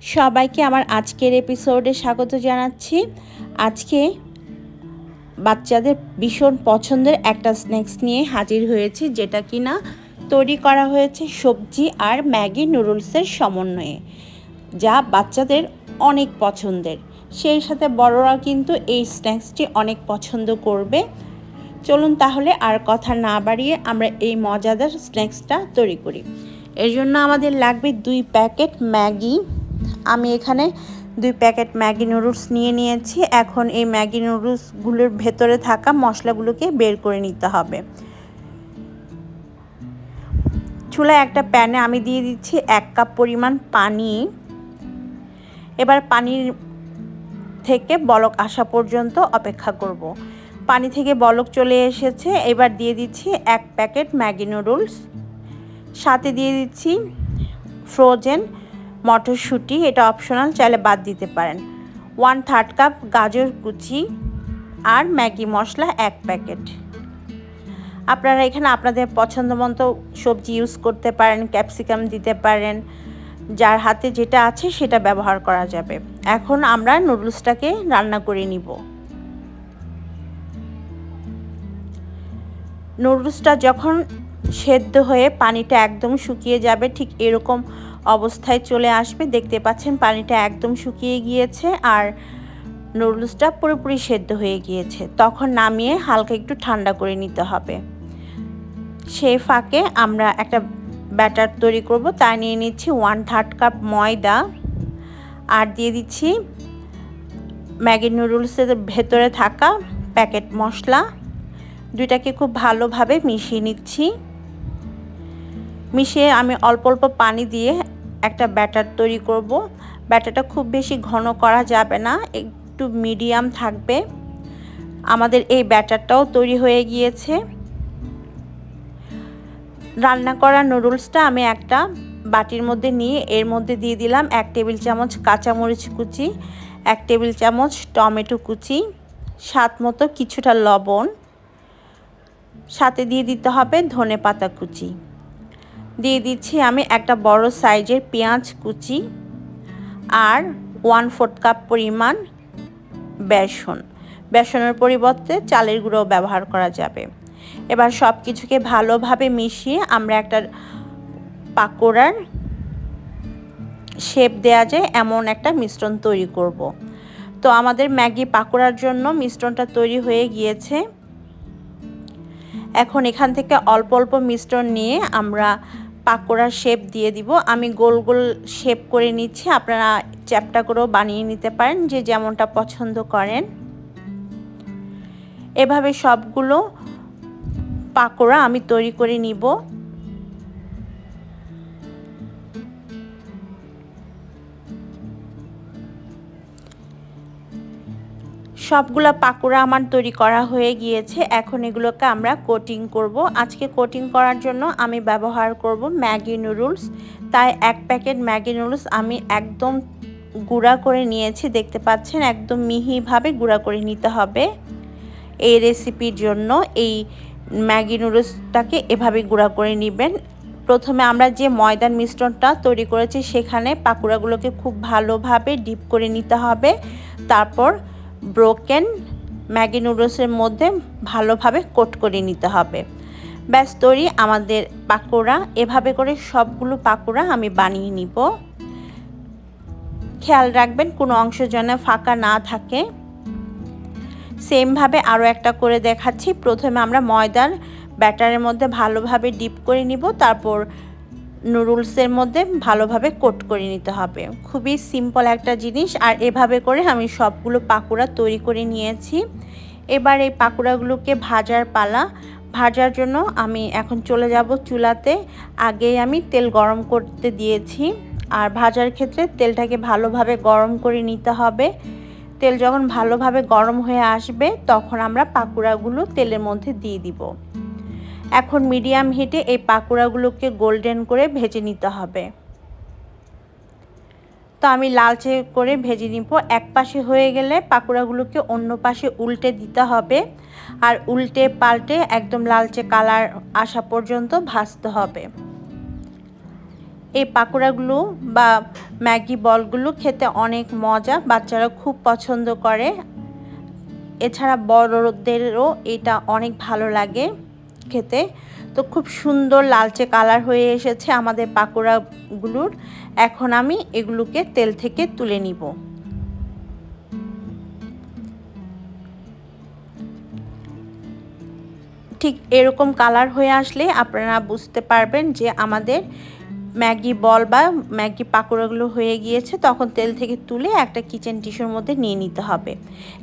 সবাইকে আমার আজকের এপিসোডে স্বাগত জানাচ্ছি। আজকে বাচ্চাদের ভীষণ পছন্দের একটা স্ন্যাক্স নিয়ে হাজির হয়েছি, যেটা কিনা তৈরি করা হয়েছে সবজি আর ম্যাগি নুডলসের সমন্বয়ে, যা বাচ্চাদের অনেক পছন্দের। সেই সাথে বড়রা কিন্তু এই স্ন্যাক্সটি অনেক পছন্দ করবে। চলুন তাহলে আর কথা না বাড়িয়ে আমরা এই মজাদার স্ন্যাক্সটা তৈরি করি। এর জন্য আমাদের লাগবে 2 প্যাকেট ম্যাগি। আমি এখানে 2 প্যাকেট ম্যাগি নুডলস নিয়ে নিয়েছি। এখন এই ম্যাগি নুডলসগুলোর ভেতরে থাকা মশলাগুলোকে বের করে নিতে হবে। চুলায় একটা প্যানে আমি দিয়ে দিচ্ছি 1 কাপ পরিমাণ পানি। এবার পানির থেকে বলক আসা পর্যন্ত অপেক্ষা করব। পানি থেকে বলক চলে এসেছে। এবার দিয়ে দিচ্ছি 1 প্যাকেট ম্যাগি নুডলস, সাথে দিয়ে দিচ্ছি ফ্রোজেন মটরশুঁটি, এটা অপশনাল, চাইলে বাদ দিতে পারেন। 1/3 কাপ গাজর কুচি আর ম্যাগি মশলা 1 প্যাকেট। আপনারা এখানে আপনাদের পছন্দ মতো সবজি ইউজ করতে পারেন, ক্যাপসিকাম দিতে পারেন, যার হাতে যেটা আছে সেটা ব্যবহার করা যাবে। এখন আমরা নুডলসটাকে রান্না করে নিব। নুডলসটা যখন সেদ্ধ হয়ে পানিটা একদম শুকিয়ে যাবে, ঠিক এরকম অবস্থায় চলে আসবে। দেখতে পাচ্ছেন পানিটা একদম শুকিয়ে গিয়েছে আর নুডলসটা পুরোপুরি সেদ্ধ হয়ে গিয়েছে। তখন নামিয়ে হালকা একটু ঠান্ডা করে নিতে হবে। সেই ফাঁকে আমরা একটা ব্যাটার তৈরি করব। তাই নিয়ে নিচ্ছি 1/3 কাপ ময়দা আর দিয়ে দিচ্ছি ম্যাগি নুডলসের ভেতরে থাকা প্যাকেট মশলা। দুইটাকে খুব ভালোভাবে মিশিয়ে নিচ্ছি। মিশিয়ে আমি অল্প অল্প পানি দিয়ে একটা ব্যাটার তৈরি করব। ব্যাটারটা খুব বেশি ঘন করা যাবে না, একটু মিডিয়াম থাকবে। আমাদের এই ব্যাটারটাও তৈরি হয়ে গিয়েছে। রান্না করা নুডলসটা আমি একটা বাটির মধ্যে নিয়ে এর মধ্যে দিয়ে দিলাম 1 টেবিল চামচ কাঁচামরিচ কুচি, 1 টেবিল চামচ টমেটো কুচি, স্বাদ মতো কিছুটা লবণ, সাথে দিয়ে দিতে হবে ধনেপাতা কুচি। দিয়ে দিচ্ছি আমি একটা বড় সাইজের পেঁয়াজ কুচি আর 1/4 কাপ পরিমাণ বেসন। বেসনের পরিবর্তে চালের গুঁড়ো ব্যবহার করা যাবে। এবার সব কিছুকে ভালোভাবে মিশিয়ে আমরা একটা পাকোড়ার শেপ দেয়া যায় এমন একটা মিশ্রণ তৈরি করব। তো আমাদের ম্যাগি পাকোড়ার জন্য মিশ্রণটা তৈরি হয়ে গিয়েছে। এখন এখান থেকে অল্প অল্প মিশ্রণ নিয়ে আমরা পাকোড়ার শেপ দিয়ে দিব। আমি গোল গোল শেপ করে নিচ্ছি, আপনারা চ্যাপ্টা করেও বানিয়ে নিতে পারেন, যে যেমনটা পছন্দ করেন। এভাবে সবগুলো পাকোড়া আমি তৈরি করে নিব। সবগুলো পাকোড়া আমার তৈরি করা হয়ে গিয়েছে। এখন এগুলোকে আমরা কোটিং করব। আজকে কোটিং করার জন্য আমি ব্যবহার করব ম্যাগি নুডলস। তাই 1 প্যাকেট ম্যাগি নুডলস আমি একদম গুঁড়া করে নিয়েছি। দেখতে পাচ্ছেন একদম মিহিভাবে গুঁড়া করে নিতে হবে এই রেসিপির জন্য। এই ম্যাগি নুডলসটাকে এভাবে গুঁড়া করে নেবেন। প্রথমে আমরা যে ময়দার মিশ্রণটা তৈরি করেছি সেখানে পাকোড়াগুলোকে খুব ভালোভাবে ডিপ করে নিতে হবে। তারপর ব্রোকেন ম্যাগি নুডলসের মধ্যে ভালোভাবে কোট করে নিতে হবে। ব্যাস তৈরি আমাদের পাকোড়া। এভাবে করে সবগুলো পাকোড়া আমি বানিয়ে নিব। খেয়াল রাখবেন কোনো অংশ যেন ফাঁকা না থাকে। সেমভাবে আরও একটা করে দেখাচ্ছি। প্রথমে আমরা ময়দার ব্যাটারের মধ্যে ভালোভাবে ডিপ করে নিব, তারপর নুডলসের মধ্যে ভালোভাবে কোট করে নিতে হবে। খুবই সিম্পল একটা জিনিস। আর এভাবে করে আমি সবগুলো পাকোড়া তৈরি করে নিয়েছি। এবার এই পাকোড়াগুলোকে ভাজার পালা। ভাজার জন্য আমি এখন চলে যাব চুলাতে। আগেই আমি তেল গরম করতে দিয়েছি। আর ভাজার ক্ষেত্রে তেলটাকে ভালোভাবে গরম করে নিতে হবে। তেল যখন ভালোভাবে গরম হয়ে আসবে তখন আমরা পাকোড়াগুলো তেলের মধ্যে দিয়ে দিব। এখন মিডিয়াম হিটে এই পাকোড়াগুলোকে গোল্ডেন করে ভেজে নিতে হবে। তো আমি লালচে করে ভেজে নিব। এক পাশে হয়ে গেলে পাকোড়াগুলোকে অন্য পাশে উল্টে দিতে হবে। আর উল্টে পাল্টে একদম লালচে কালার আসা পর্যন্ত ভাজতে হবে। এই পাকোড়াগুলো বা ম্যাগি বলগুলো খেতে অনেক মজা, বাচ্চারা খুব পছন্দ করে। এছাড়া বড়দেরও এটা অনেক ভালো লাগে খেতে। তো খুব সুন্দর লালচে কালার হয়ে এসেছে আমাদের পাকোড়াগুলোর। এখন আমি এগুলোকে তেল থেকে তুলে নিব। ঠিক এরকম কালার হয়ে আসলে আপনারা বুঝতে পারবেন যে আমাদের ম্যাগি বল বা ম্যাগি পাকোড়াগুলো হয়ে গিয়েছে। তখন তেল থেকে তুলে একটা কিচেন টিস্যুর মধ্যে নিয়ে নিতে হবে।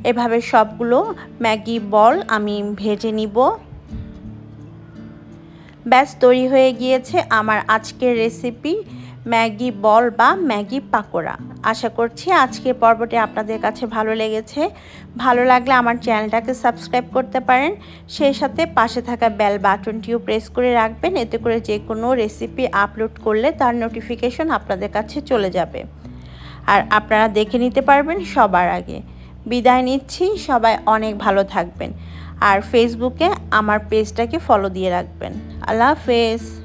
এভাবে সবগুলো ম্যাগি বল আমি ভেজে নিব। ব্যাস তৈরি হয়ে গিয়েছে আমার আজকের রেসিপি ম্যাগি বল বা ম্যাগি পাকোড়া। আশা করছি আজকের পর্বটি আপনাদের কাছে ভালো লেগেছে। ভালো লাগলে আমার চ্যানেলটাকে সাবস্ক্রাইব করতে পারেন, সেই সাথে পাশে থাকা বেল বাটনটিও প্রেস করে রাখবেন। এতে করে যে কোনো রেসিপি আপলোড করলে তার নোটিফিকেশন আপনাদের কাছে চলে যাবে আর আপনারা দেখে নিতে পারবেন সবার আগে। বিদায় নিচ্ছি, সবাই অনেক ভালো থাকবেন আর ফেসবুকে আমার পেজটাকে ফলো দিয়ে রাখবেন। আল্লাহ হাফেজ।